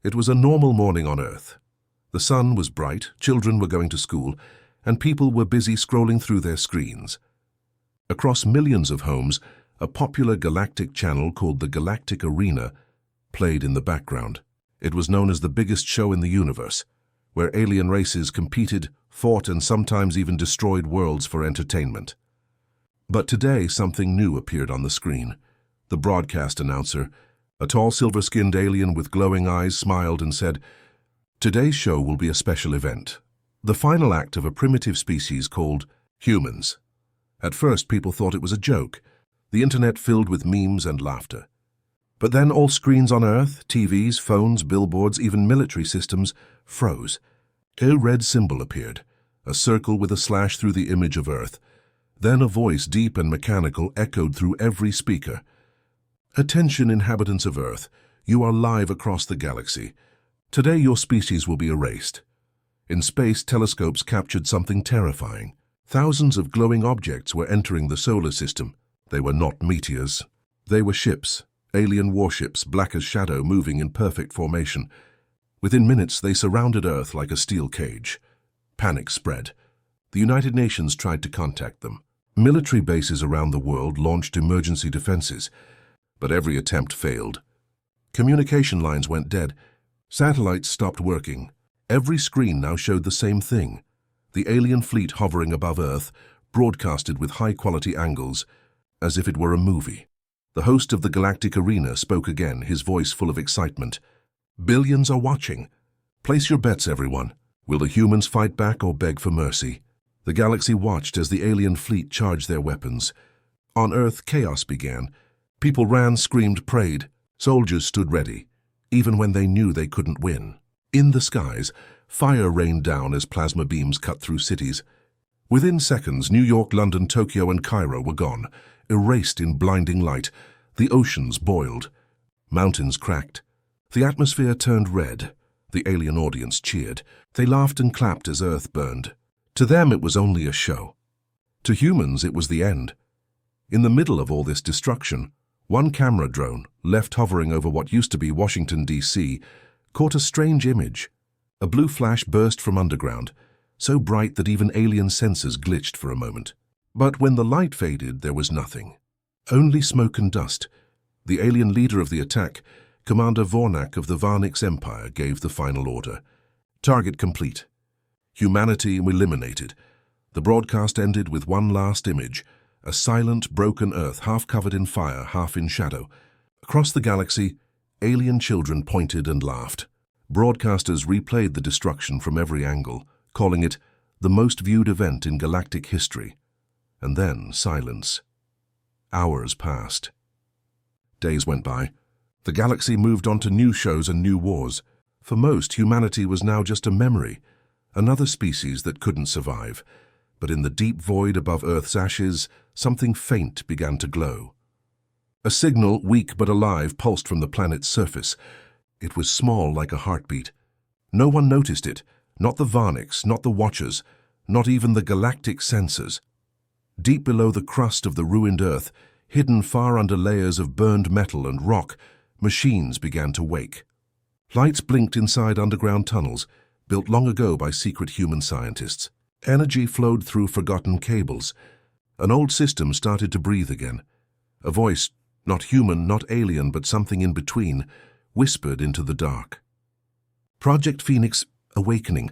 It was a normal morning on Earth. The sun was bright, children were going to school, and people were busy scrolling through their screens. Across millions of homes, a popular galactic channel called the Galactic Arena played in the background. It was known as the biggest show in the universe, where alien races competed, fought, and sometimes even destroyed worlds for entertainment. But today, something new appeared on the screen. The broadcast announcer, a tall silver-skinned alien with glowing eyes, smiled and said, "Today's show will be a special event, the final act of a primitive species called humans." At first, people thought it was a joke, the internet filled with memes and laughter. But then all screens on Earth, TVs, phones, billboards, even military systems, froze. A red symbol appeared, a circle with a slash through the image of Earth. Then a voice, deep and mechanical, echoed through every speaker. "Attention, inhabitants of Earth, you are live across the galaxy. Today your species will be erased." In space, telescopes captured something terrifying. Thousands of glowing objects were entering the solar system. They were not meteors. They were ships, alien warships, black as shadow, moving in perfect formation. Within minutes, they surrounded Earth like a steel cage. Panic spread. The United Nations tried to contact them. Military bases around the world launched emergency defenses, but every attempt failed. Communication lines went dead. Satellites stopped working. Every screen now showed the same thing. The alien fleet hovering above Earth, broadcasted with high-quality angles, as if it were a movie. The host of the Galactic Arena spoke again, his voice full of excitement. "Billions are watching. Place your bets, everyone. Will the humans fight back or beg for mercy?" The galaxy watched as the alien fleet charged their weapons. On Earth, chaos began. People ran, screamed, prayed. Soldiers stood ready, even when they knew they couldn't win. In the skies, fire rained down as plasma beams cut through cities. Within seconds, New York, London, Tokyo, and Cairo were gone, erased in blinding light. The oceans boiled. Mountains cracked. The atmosphere turned red. The alien audience cheered. They laughed and clapped as Earth burned. To them, it was only a show. To humans, it was the end. In the middle of all this destruction, one camera drone, left hovering over what used to be Washington, D.C., caught a strange image. A blue flash burst from underground, so bright that even alien sensors glitched for a moment. But when the light faded, there was nothing. Only smoke and dust. The alien leader of the attack, Commander Vornak of the Varnix Empire, gave the final order. Target complete. Humanity eliminated. The broadcast ended with one last image, a silent, broken Earth, half covered in fire, half in shadow. Across the galaxy, alien children pointed and laughed. Broadcasters replayed the destruction from every angle, calling it the most viewed event in galactic history. And then silence. Hours passed. Days went by. The galaxy moved on to new shows and new wars. For most, humanity was now just a memory, another species that couldn't survive. But in the deep void above Earth's ashes, something faint began to glow. A signal, weak but alive, pulsed from the planet's surface. It was small like a heartbeat. No one noticed it, not the Varnix, not the Watchers, not even the galactic sensors. Deep below the crust of the ruined Earth, hidden far under layers of burned metal and rock, machines began to wake. Lights blinked inside underground tunnels, built long ago by secret human scientists. Energy flowed through forgotten cables. An old system started to breathe again. A voice, not human, not alien, but something in between, whispered into the dark. Project Phoenix Awakening.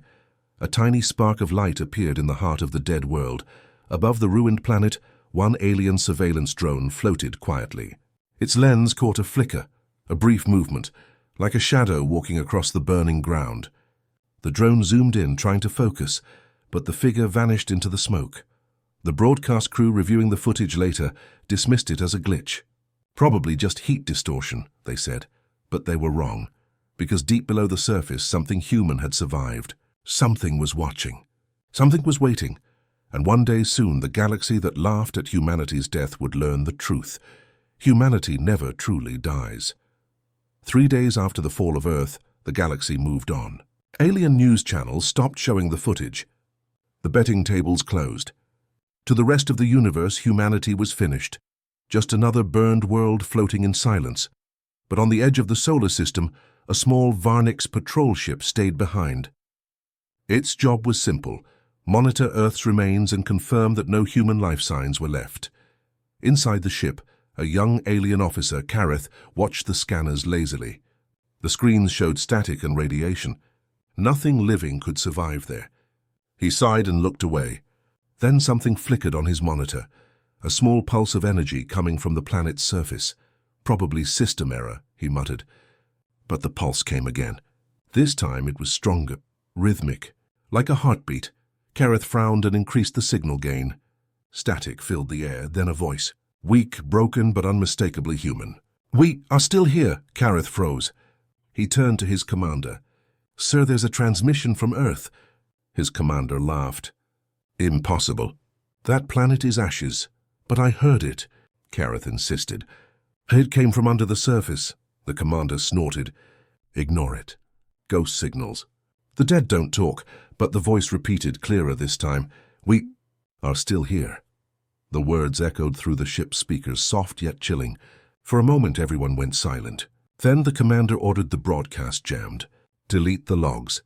A tiny spark of light appeared in the heart of the dead world. Above the ruined planet, one alien surveillance drone floated quietly. Its lens caught a flicker, a brief movement, like a shadow walking across the burning ground. The drone zoomed in, trying to focus, but the figure vanished into the smoke. The broadcast crew, reviewing the footage later, dismissed it as a glitch. Probably just heat distortion, they said. But they were wrong, because deep below the surface, something human had survived. Something was watching. Something was waiting. And one day soon, the galaxy that laughed at humanity's death would learn the truth. Humanity never truly dies. 3 days after the fall of Earth, the galaxy moved on. Alien news channels stopped showing the footage. The betting tables closed. To the rest of the universe, humanity was finished. Just another burned world floating in silence. But on the edge of the solar system, a small Varnix patrol ship stayed behind. Its job was simple: monitor Earth's remains and confirm that no human life signs were left. Inside the ship, a young alien officer, Kareth, watched the scanners lazily. The screens showed static and radiation. Nothing living could survive there. He sighed and looked away. Then something flickered on his monitor, a small pulse of energy coming from the planet's surface. Probably system error, he muttered. But the pulse came again. This time it was stronger, rhythmic, like a heartbeat. Kareth frowned and increased the signal gain. Static filled the air, then a voice. Weak, broken, but unmistakably human. "We are still here," Kareth froze. He turned to his commander. "Sir, there's a transmission from Earth." His commander laughed. "Impossible. That planet is ashes." "But I heard it," Kareth insisted. "It came from under the surface." The commander snorted. "Ignore it. Ghost signals. The dead don't talk," but the voice repeated, clearer this time. "We are still here." The words echoed through the ship's speakers, soft yet chilling. For a moment everyone went silent. Then the commander ordered the broadcast jammed. "Delete the logs.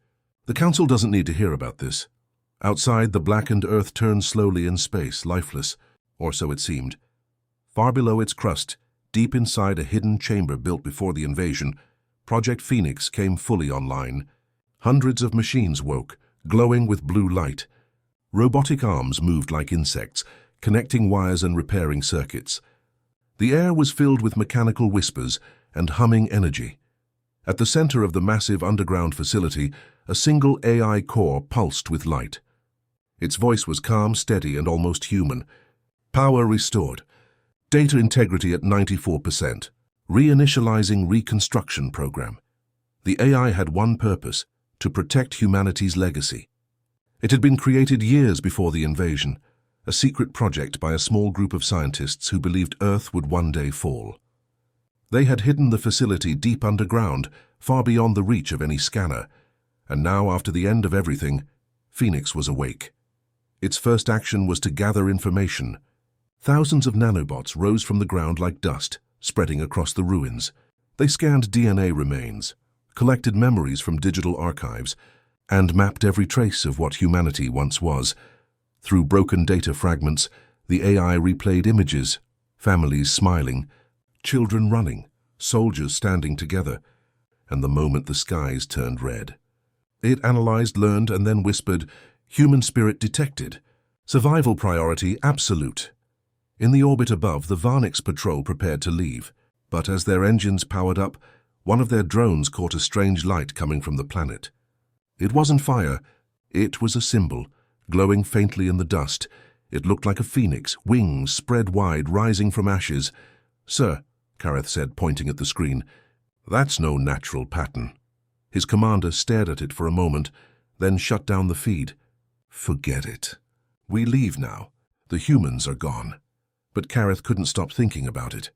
The Council doesn't need to hear about this." Outside, the blackened Earth turned slowly in space, lifeless, or so it seemed. Far below its crust, deep inside a hidden chamber built before the invasion, Project Phoenix came fully online. Hundreds of machines woke, glowing with blue light. Robotic arms moved like insects, connecting wires and repairing circuits. The air was filled with mechanical whispers and humming energy. At the center of the massive underground facility, a single AI core pulsed with light. Its voice was calm, steady, and almost human. Power restored. Data integrity at 94%. Reinitializing reconstruction program. The AI had one purpose: to protect humanity's legacy. It had been created years before the invasion, a secret project by a small group of scientists who believed Earth would one day fall. They had hidden the facility deep underground, far beyond the reach of any scanner, and now, after the end of everything, Phoenix was awake. Its first action was to gather information. Thousands of nanobots rose from the ground like dust, spreading across the ruins. They scanned DNA remains, collected memories from digital archives, and mapped every trace of what humanity once was. Through broken data fragments, the AI replayed images: families smiling, children running, soldiers standing together, and the moment the skies turned red. It analyzed, learned, and then whispered, "Human spirit detected. Survival priority absolute." In the orbit above, the Varnix patrol prepared to leave, but as their engines powered up, one of their drones caught a strange light coming from the planet. It wasn't fire, it was a symbol, glowing faintly in the dust. It looked like a phoenix, wings spread wide, rising from ashes. "Sir," Kareth said, pointing at the screen, "that's no natural pattern." His commander stared at it for a moment, then shut down the feed. "Forget it. We leave now. The humans are gone." But Kareth couldn't stop thinking about it.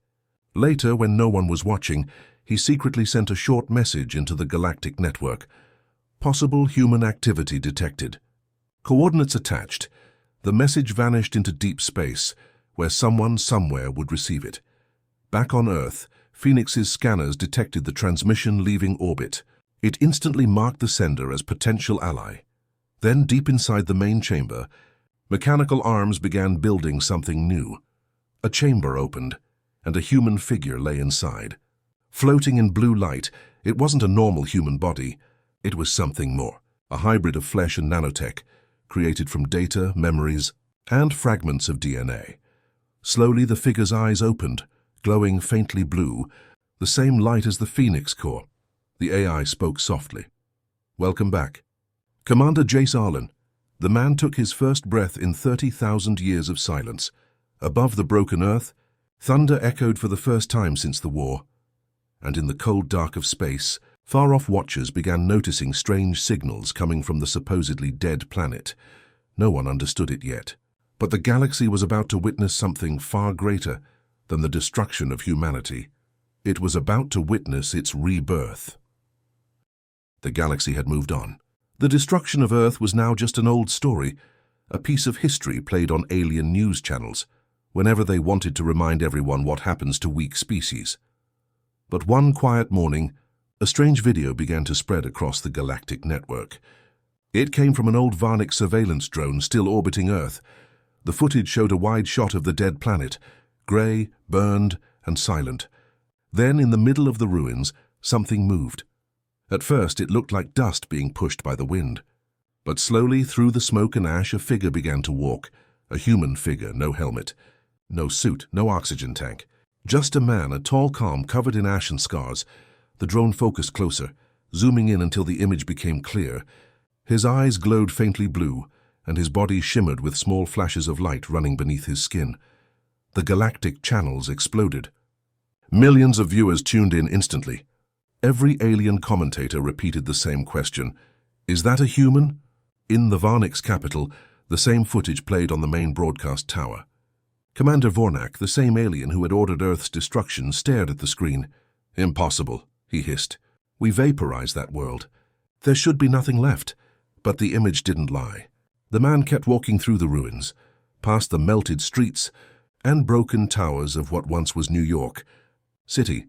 Later, when no one was watching, he secretly sent a short message into the Galactic network. Possible human activity detected. Coordinates attached. The message vanished into deep space, where someone somewhere would receive it. Back on Earth, Phoenix's scanners detected the transmission leaving orbit. It instantly marked the sender as potential ally. Then, deep inside the main chamber, mechanical arms began building something new. A chamber opened, and a human figure lay inside. Floating in blue light, it wasn't a normal human body. It was something more, a hybrid of flesh and nanotech, created from data, memories, and fragments of DNA. Slowly, the figure's eyes opened, glowing faintly blue, the same light as the Phoenix core. The AI spoke softly. "Welcome back. Commander Jace Arlen." The man took his first breath in 30,000 years of silence. Above the broken Earth, thunder echoed for the first time since the war. And in the cold dark of space, far-off watchers began noticing strange signals coming from the supposedly dead planet. No one understood it yet, but the galaxy was about to witness something far greater than the destruction of humanity. It was about to witness its rebirth. The galaxy had moved on. The destruction of Earth was now just an old story, a piece of history played on alien news channels, whenever they wanted to remind everyone what happens to weak species. But one quiet morning, A strange video began to spread across the Galactic network. It came from an old Varnic surveillance drone still orbiting Earth. The footage showed a wide shot of the dead planet, grey, burned, and silent. Then, in the middle of the ruins, something moved. At first, it looked like dust being pushed by the wind. But slowly, through the smoke and ash, a figure began to walk. A human figure, no helmet, no suit, no oxygen tank. Just a man, a tall calm, covered in ash and scars. The drone focused closer, zooming in until the image became clear. His eyes glowed faintly blue, and his body shimmered with small flashes of light running beneath his skin. The galactic channels exploded. Millions of viewers tuned in instantly. Every alien commentator repeated the same question. Is that a human? In the Varnic's capital, the same footage played on the main broadcast tower. Commander Vornak, the same alien who had ordered Earth's destruction, stared at the screen. Impossible, he hissed. We vaporized that world. There should be nothing left. But the image didn't lie. The man kept walking through the ruins, past the melted streets and broken towers of what once was New York City.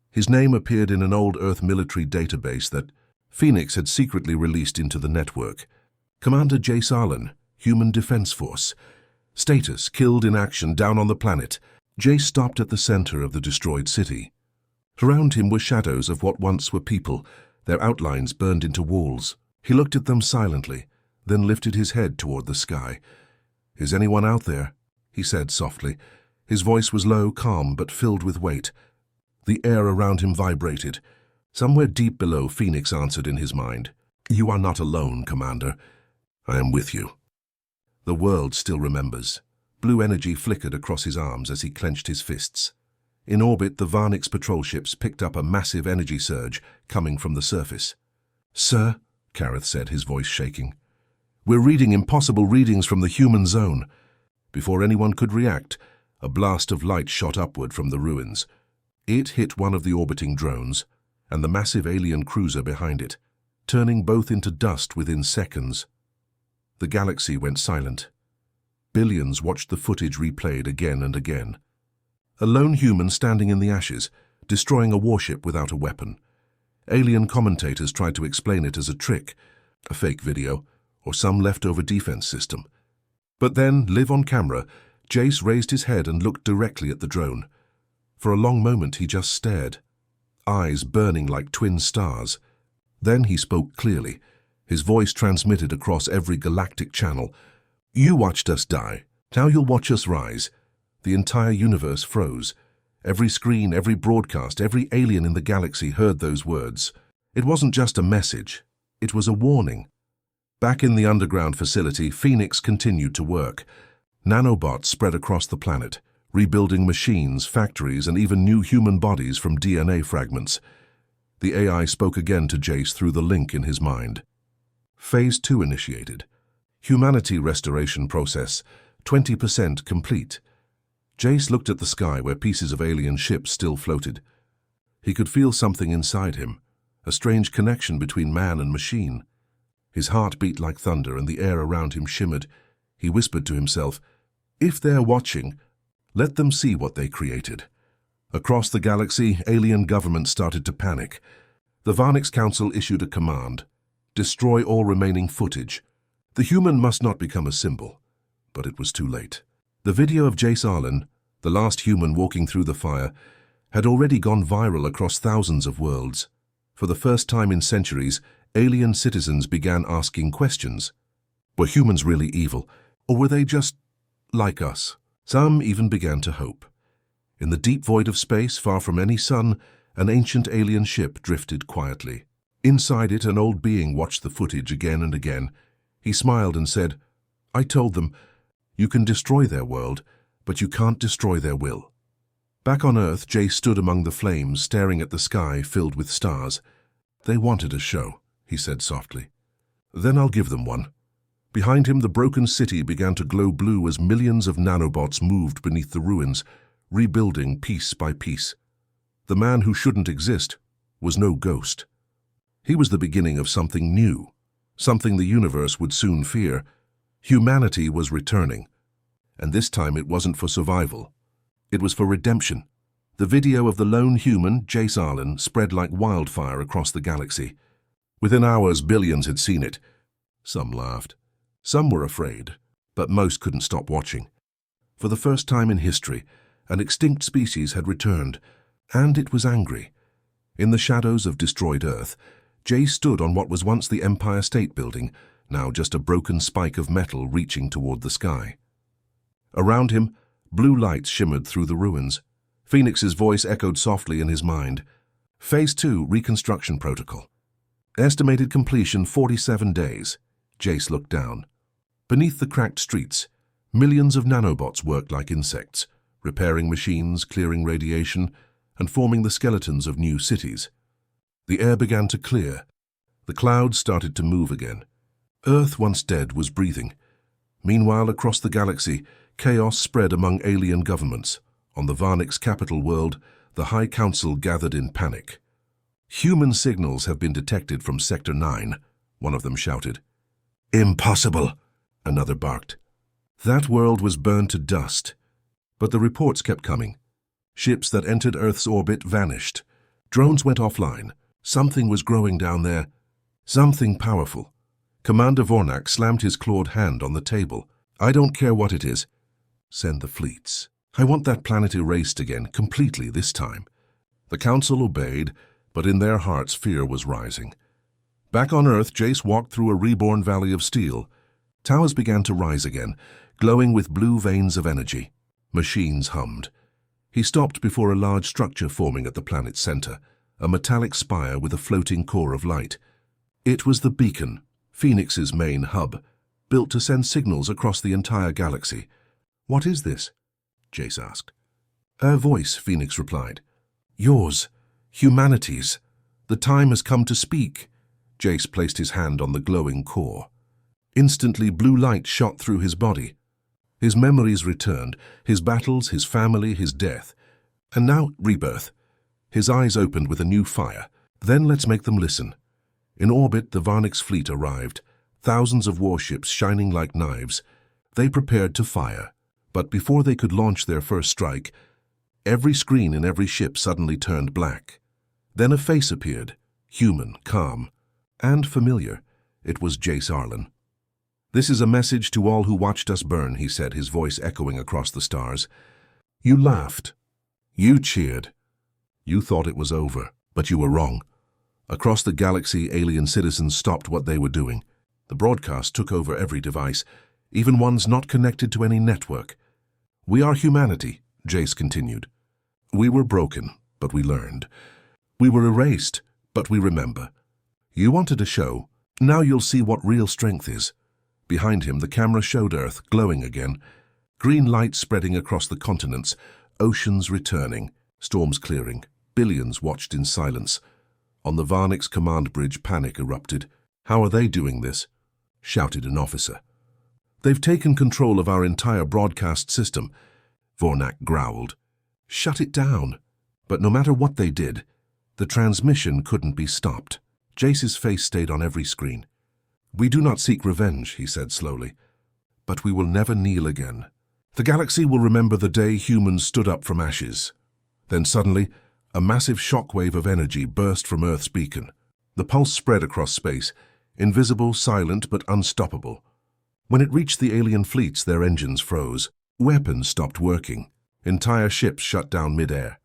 His name appeared in an old Earth military database that Phoenix had secretly released into the network. Commander Jace Arlen, Human Defense Force. Status, killed in action down on the planet. Jace stopped at the center of the destroyed city. Around him were shadows of what once were people, their outlines burned into walls. He looked at them silently, then lifted his head toward the sky. Is anyone out there? He said softly. His voice was low, calm, but filled with weight. The air around him vibrated. Somewhere deep below, Phoenix answered in his mind. You are not alone, Commander. I am with you. The world still remembers. Blue energy flickered across his arms as he clenched his fists. In orbit, the Varnic's patrol ships picked up a massive energy surge coming from the surface. Sir, Kareth said, his voice shaking. We're reading impossible readings from the human zone. Before anyone could react, a blast of light shot upward from the ruins. It hit one of the orbiting drones and the massive alien cruiser behind it, turning both into dust within seconds. The galaxy went silent. Billions watched the footage replayed again and again. A lone human standing in the ashes, destroying a warship without a weapon. Alien commentators tried to explain it as a trick, a fake video, or some leftover defense system. But then, live on camera, Jace raised his head and looked directly at the drone. For a long moment he just stared, eyes burning like twin stars. Then he spoke clearly, his voice transmitted across every galactic channel. You watched us die, now you'll watch us rise. The entire universe froze. Every screen, every broadcast, every alien in the galaxy heard those words. It wasn't just a message, it was a warning. Back in the underground facility, Phoenix continued to work. Nanobots spread across the planet, rebuilding machines, factories, and even new human bodies from DNA fragments. The AI spoke again to Jace through the link in his mind. Phase 2 initiated. Humanity restoration process, 20% complete. Jace looked at the sky where pieces of alien ships still floated. He could feel something inside him, a strange connection between man and machine. His heart beat like thunder and the air around him shimmered. He whispered to himself, if they're watching, let them see what they created. Across the galaxy, alien governments started to panic. The Varnic's Council issued a command. Destroy all remaining footage. The human must not become a symbol. But it was too late. The video of Jace Arlen, the last human walking through the fire, had already gone viral across thousands of worlds. For the first time in centuries, alien citizens began asking questions. Were humans really evil, or were they just like us? Some even began to hope. In the deep void of space, far from any sun, an ancient alien ship drifted quietly. Inside it, an old being watched the footage again and again. He smiled and said, I told them, you can destroy their world, but you can't destroy their will. Back on Earth, Jace stood among the flames, staring at the sky filled with stars. They wanted a show, he said softly. Then I'll give them one. Behind him, the broken city began to glow blue as millions of nanobots moved beneath the ruins, rebuilding piece by piece. The man who shouldn't exist was no ghost. He was the beginning of something new, something the universe would soon fear. Humanity was returning, and this time it wasn't for survival. It was for redemption, The video of the lone human, Jace Arlen, spread like wildfire across the galaxy. Within hours, billions had seen it. Some laughed. Some were afraid, but most couldn't stop watching. For the first time in history, an extinct species had returned, and it was angry. In the shadows of destroyed Earth, Jace stood on what was once the Empire State Building, now just a broken spike of metal reaching toward the sky. Around him, blue lights shimmered through the ruins. Phoenix's voice echoed softly in his mind. Phase 2 Reconstruction Protocol. Estimated completion 47 days. Jace looked down. Beneath the cracked streets, millions of nanobots worked like insects, repairing machines, clearing radiation, and forming the skeletons of new cities. The air began to clear. The clouds started to move again. Earth, once dead, was breathing. Meanwhile, across the galaxy, chaos spread among alien governments. On the Varnix's capital world, the High Council gathered in panic. Human signals have been detected from Sector 9, one of them shouted. Impossible, another barked. That world was burned to dust. But the reports kept coming. Ships that entered Earth's orbit vanished. Drones went offline. Something was growing down there. Something powerful. Commander Vornak slammed his clawed hand on the table. I don't care what it is. Send the fleets. I want that planet erased again, completely this time. The Council obeyed, but in their hearts fear was rising. Back on Earth, Jace walked through a reborn valley of steel. Towers began to rise again, glowing with blue veins of energy. Machines hummed. He stopped before a large structure forming at the planet's center, a metallic spire with a floating core of light. It was the beacon, Phoenix's main hub, built to send signals across the entire galaxy. What is this? Jace asked. Her voice, Phoenix replied. Yours, humanity's. The time has come to speak. Jace placed his hand on the glowing core. Instantly, blue light shot through his body. His memories returned, his battles, his family, his death. And now, rebirth. His eyes opened with a new fire. Then let's make them listen. In orbit, the Varnix fleet arrived, thousands of warships shining like knives. They prepared to fire. But before they could launch their first strike, every screen in every ship suddenly turned black. Then a face appeared, human, calm, and familiar. It was Jace Arlen. This is a message to all who watched us burn, he said, his voice echoing across the stars. You laughed. You cheered. You thought it was over, but you were wrong. Across the galaxy, alien citizens stopped what they were doing. The broadcast took over every device, even ones not connected to any network. We are humanity, Jace continued. We were broken, but we learned. We were erased, but we remember. You wanted a show. Now you'll see what real strength is. Behind him, the camera showed Earth glowing again. Green light spreading across the continents, oceans returning, storms clearing. Billions watched in silence. On the Varnix command bridge, panic erupted. How are they doing this? Shouted an officer. They've taken control of our entire broadcast system, Vornak growled. Shut it down. But no matter what they did, the transmission couldn't be stopped. Jace's face stayed on every screen. We do not seek revenge, he said slowly, but we will never kneel again. The galaxy will remember the day humans stood up from ashes. Then suddenly, a massive shockwave of energy burst from Earth's beacon. The pulse spread across space, invisible, silent, but unstoppable. When it reached the alien fleets, their engines froze. Weapons stopped working. Entire ships shut down mid-air.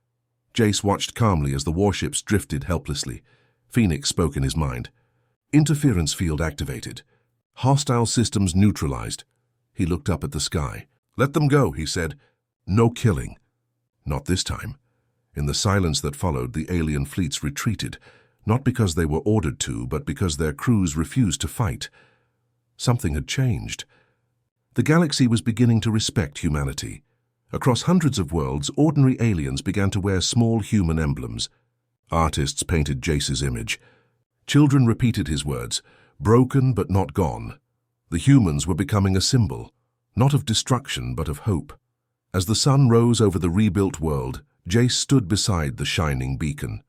Jace watched calmly as the warships drifted helplessly. Phoenix spoke in his mind. Interference field activated. Hostile systems neutralized. He looked up at the sky. Let them go, he said. No killing. Not this time. In the silence that followed, the alien fleets retreated, not because they were ordered to, but because their crews refused to fight. Something had changed. The galaxy was beginning to respect humanity. Across hundreds of worlds, ordinary aliens began to wear small human emblems. Artists painted Jace's image. Children repeated his words, broken but not gone. The humans were becoming a symbol, not of destruction but of hope. As the sun rose over the rebuilt world, Jace stood beside the shining beacon.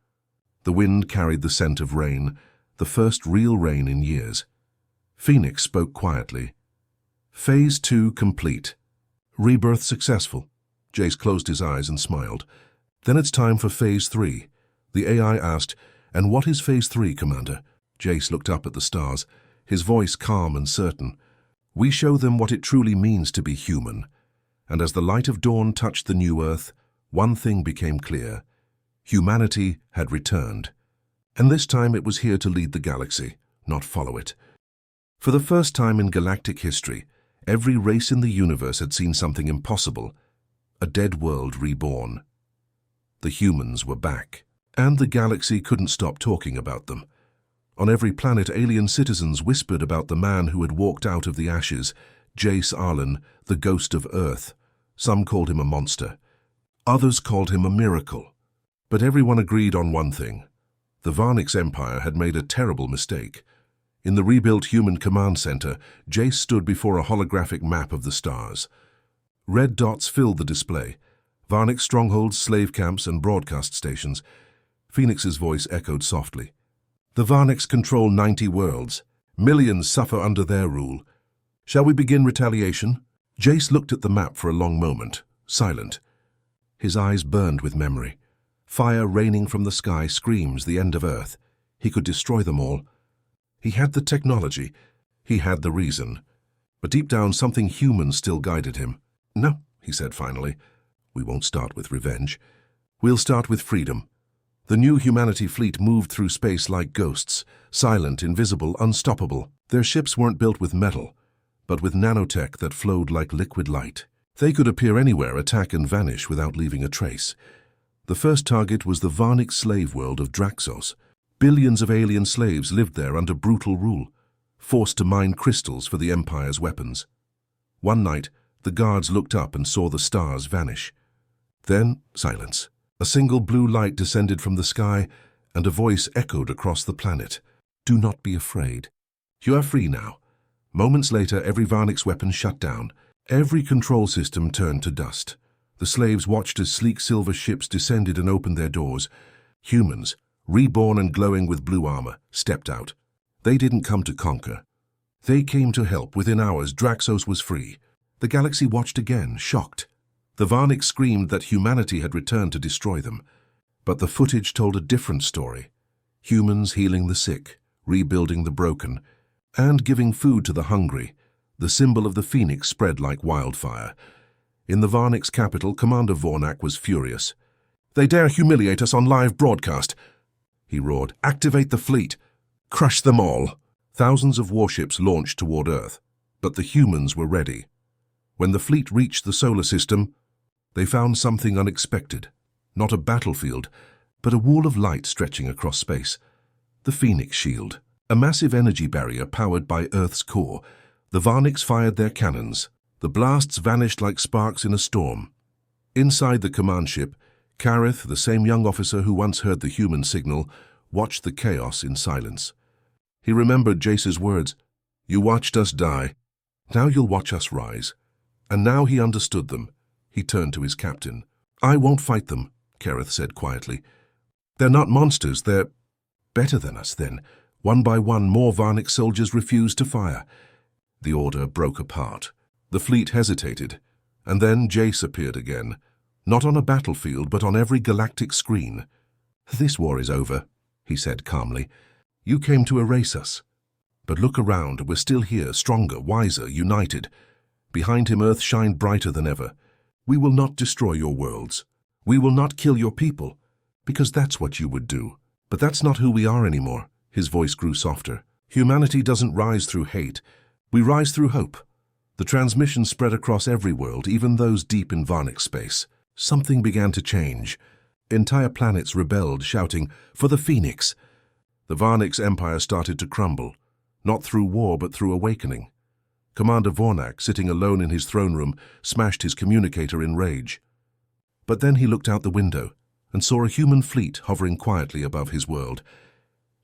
The wind carried the scent of rain, the first real rain in years. Phoenix spoke quietly. Phase 2 complete. Rebirth successful. Jace closed his eyes and smiled. Then it's time for Phase 3. The AI asked, "And what is Phase 3, Commander?" Jace looked up at the stars, his voice calm and certain. "We show them what it truly means to be human." And as the light of dawn touched the new Earth, one thing became clear. Humanity had returned. And this time it was here to lead the galaxy, not follow it. For the first time in galactic history, every race in the universe had seen something impossible, a dead world reborn. The humans were back, and the galaxy couldn't stop talking about them. On every planet, alien citizens whispered about the man who had walked out of the ashes, Jace Arlen, the ghost of Earth. Some called him a monster. Others called him a miracle. But everyone agreed on one thing. The Varnix Empire had made a terrible mistake. In the rebuilt human command center, Jace stood before a holographic map of the stars. Red dots filled the display. Varnix strongholds, slave camps, and broadcast stations. Phoenix's voice echoed softly. "The Varnix control 90 worlds. Millions suffer under their rule. Shall we begin retaliation?" Jace looked at the map for a long moment, silent. His eyes burned with memory. Fire raining from the sky screams the end of Earth. He could destroy them all. He had the technology. He had the reason. But deep down, something human still guided him. "No," he said finally. "We won't start with revenge. We'll start with freedom." The new humanity fleet moved through space like ghosts, silent, invisible, unstoppable. Their ships weren't built with metal, but with nanotech that flowed like liquid light. They could appear anywhere, attack and vanish without leaving a trace. The first target was the Varnix slave world of Draxos. Billions of alien slaves lived there under brutal rule, forced to mine crystals for the Empire's weapons. One night, the guards looked up and saw the stars vanish. Then, silence. A single blue light descended from the sky, and a voice echoed across the planet. "Do not be afraid. You are free now." Moments later, every Varnix weapon shut down. Every control system turned to dust. The slaves watched as sleek silver ships descended and opened their doors. Humans, reborn and glowing with blue armor, stepped out. They didn't come to conquer. They came to help. Within hours, Draxos was free. The galaxy watched again, shocked. The Varnix screamed that humanity had returned to destroy them. But the footage told a different story. Humans healing the sick, rebuilding the broken, and giving food to the hungry. The symbol of the Phoenix spread like wildfire. In the Varnix capital, Commander Vornak was furious. "They dare humiliate us on live broadcast!" he roared. "Activate the fleet! Crush them all!" Thousands of warships launched toward Earth, but the humans were ready. When the fleet reached the solar system, they found something unexpected. Not a battlefield, but a wall of light stretching across space. The Phoenix Shield, a massive energy barrier powered by Earth's core. The Varnix fired their cannons. The blasts vanished like sparks in a storm. Inside the command ship, Kareth, the same young officer who once heard the human signal, watched the chaos in silence. He remembered Jace's words, "You watched us die. Now you'll watch us rise." And now he understood them. He turned to his captain. "I won't fight them," Kareth said quietly. "They're not monsters, they're better than us." Then, one by one, more Varnix soldiers refused to fire. The order broke apart. The fleet hesitated, and then Jace appeared again, not on a battlefield but on every galactic screen. "This war is over," he said calmly. "You came to erase us. But look around, we're still here, stronger, wiser, united." Behind him, Earth shined brighter than ever. "We will not destroy your worlds. We will not kill your people, because that's what you would do. But that's not who we are anymore." His voice grew softer. "Humanity doesn't rise through hate. We rise through hope." The transmission spread across every world, even those deep in Varnix space. Something began to change. Entire planets rebelled, shouting, "For the Phoenix!" The Varnix Empire started to crumble, not through war but through awakening. Commander Vornak, sitting alone in his throne room, smashed his communicator in rage. But then he looked out the window and saw a human fleet hovering quietly above his world.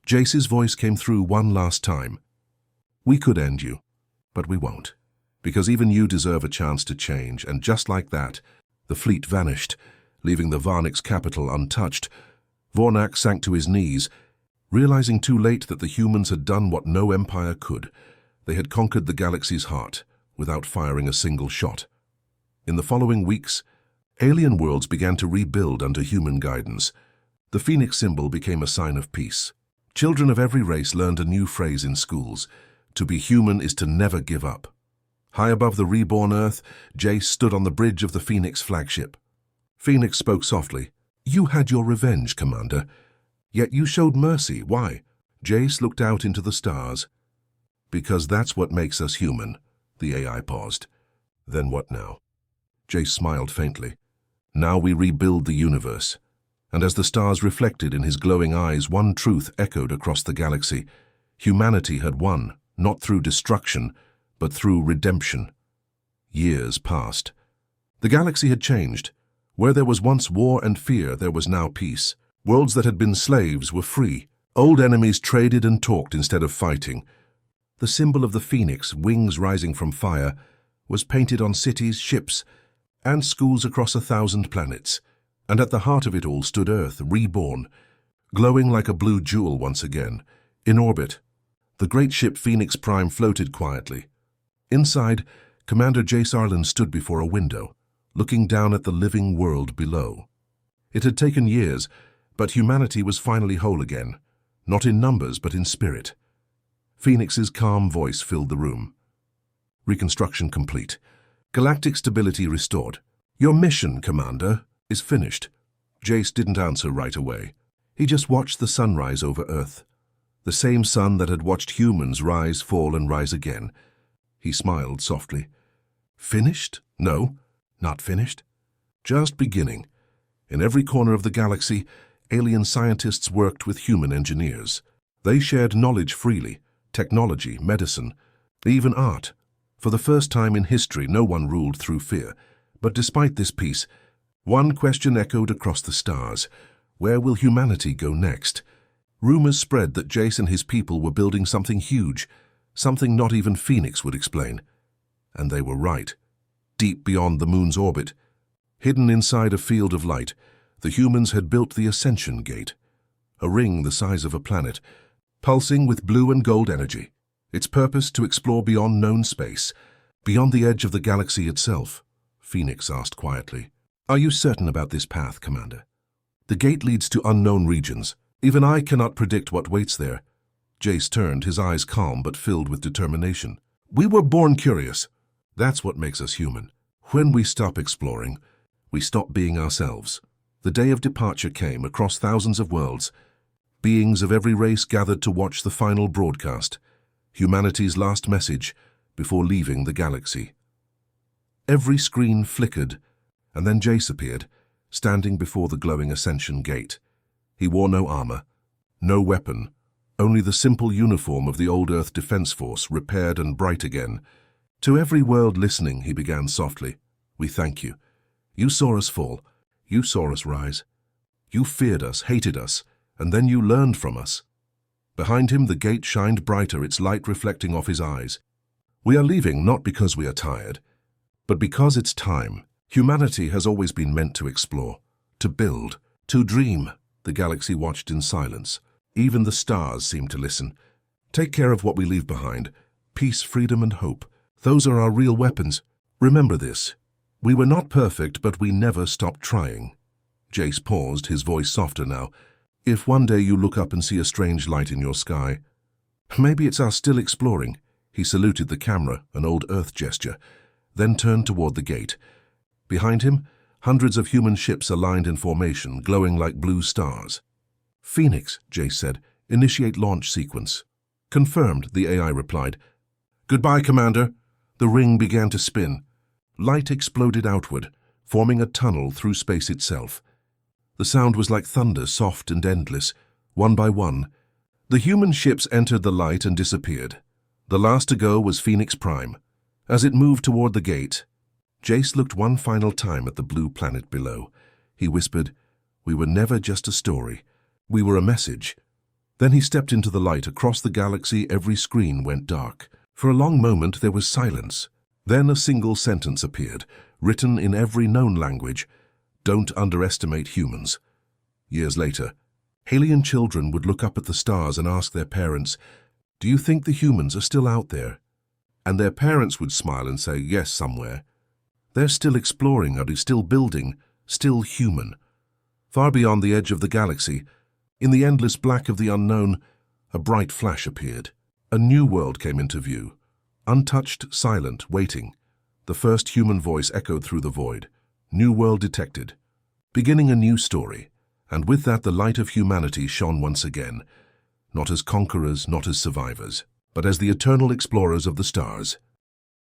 Jace's voice came through one last time. "We could end you, but we won't, because even you deserve a chance to change." And just like that, the fleet vanished, leaving the Varnix capital untouched. Vornak sank to his knees, realizing too late that the humans had done what no empire could. They had conquered the galaxy's heart without firing a single shot. In the following weeks, Alien worlds began to rebuild under human guidance. The phoenix symbol became a sign of peace. Children of every race learned a new phrase in schools. To be human is to never give up. High above the reborn Earth, Jace stood on the bridge of the Phoenix flagship. Phoenix spoke softly. "You had your revenge, Commander. Yet you showed mercy. Why?" Jace looked out into the stars. "Because that's what makes us human." The AI paused. "Then what now?" Jace smiled faintly. "Now we rebuild the universe." And as the stars reflected in his glowing eyes, one truth echoed across the galaxy. Humanity had won, not through destruction, but through redemption. Years passed. The galaxy had changed. Where there was once war and fear, there was now peace. Worlds that had been slaves were free. Old enemies traded and talked instead of fighting. The symbol of the phoenix, wings rising from fire, was painted on cities, ships, and schools across 1,000 planets. And at the heart of it all stood Earth, reborn, glowing like a blue jewel once again. In orbit, the great ship Phoenix Prime floated quietly. Inside, Commander Jace Arlen stood before a window, looking down at the living world below. It had taken years, but humanity was finally whole again, not in numbers but in spirit. Phoenix's calm voice filled the room. Reconstruction complete. Galactic stability restored. "Your mission, Commander, is finished." Jace didn't answer right away. He just watched the sunrise over Earth. The same sun that had watched humans rise, fall, and rise again. He smiled softly. "Finished? No, not finished. Just beginning." In every corner of the galaxy, alien scientists worked with human engineers. They shared knowledge freely, technology, medicine, even art. For the first time in history, no one ruled through fear. But despite this peace, one question echoed across the stars. Where will humanity go next? Rumors spread that Jace and his people were building something huge, something not even Phoenix would explain. And they were right. Deep beyond the moon's orbit, hidden inside a field of light, the humans had built the Ascension Gate, a ring the size of a planet, pulsing with blue and gold energy. Its purpose to explore beyond known space, beyond the edge of the galaxy itself. Phoenix asked quietly. "Are you certain about this path, Commander? The gate leads to unknown regions. Even I cannot predict what waits there." Jace turned, his eyes calm but filled with determination. "We were born curious. That's what makes us human. When we stop exploring, we stop being ourselves." The day of departure came across thousands of worlds. Beings of every race gathered to watch the final broadcast, humanity's last message before leaving the galaxy. Every screen flickered, and then Jace appeared, standing before the glowing Ascension Gate. He wore no armor, no weapon, only the simple uniform of the old Earth Defense Force, repaired and bright again. To every world listening, he began softly. "We thank you. You saw us fall. You saw us rise. You feared us, hated us, and then you learned from us." Behind him, the gate shined brighter, its light reflecting off his eyes. "We are leaving not because we are tired, but because it's time. Humanity has always been meant to explore, to build, to dream." The galaxy watched in silence. Even the stars seemed to listen. "Take care of what we leave behind. Peace, freedom, and hope. Those are our real weapons. Remember this. We were not perfect, but we never stopped trying." Jace paused, his voice softer now. "If one day you look up and see a strange light in your sky, maybe it's us still exploring." He saluted the camera, an old Earth gesture, then turned toward the gate. Behind him, hundreds of human ships aligned in formation, glowing like blue stars. "Phoenix," Jace said. "Initiate launch sequence." "Confirmed," the AI replied. "Goodbye, Commander." The ring began to spin. Light exploded outward, forming a tunnel through space itself. The sound was like thunder, soft and endless. One by one, the human ships entered the light and disappeared. The last to go was Phoenix Prime. As it moved toward the gate, Jace looked one final time at the blue planet below. He whispered, "We were never just a story. We were a message." Then he stepped into the light. Across the galaxy, every screen went dark. For a long moment, there was silence. Then a single sentence appeared, written in every known language: "Don't underestimate humans." Years later, alien children would look up at the stars and ask their parents, "Do you think the humans are still out there?" And their parents would smile and say, "Yes, somewhere. They're still exploring, are they still building, still human. Far beyond the edge of the galaxy, in the endless black of the unknown, a bright flash appeared. A new world came into view, untouched, silent, waiting. The first human voice echoed through the void. New world detected. Beginning a new story, and with that the light of humanity shone once again, not as conquerors, not as survivors, but as the eternal explorers of the stars.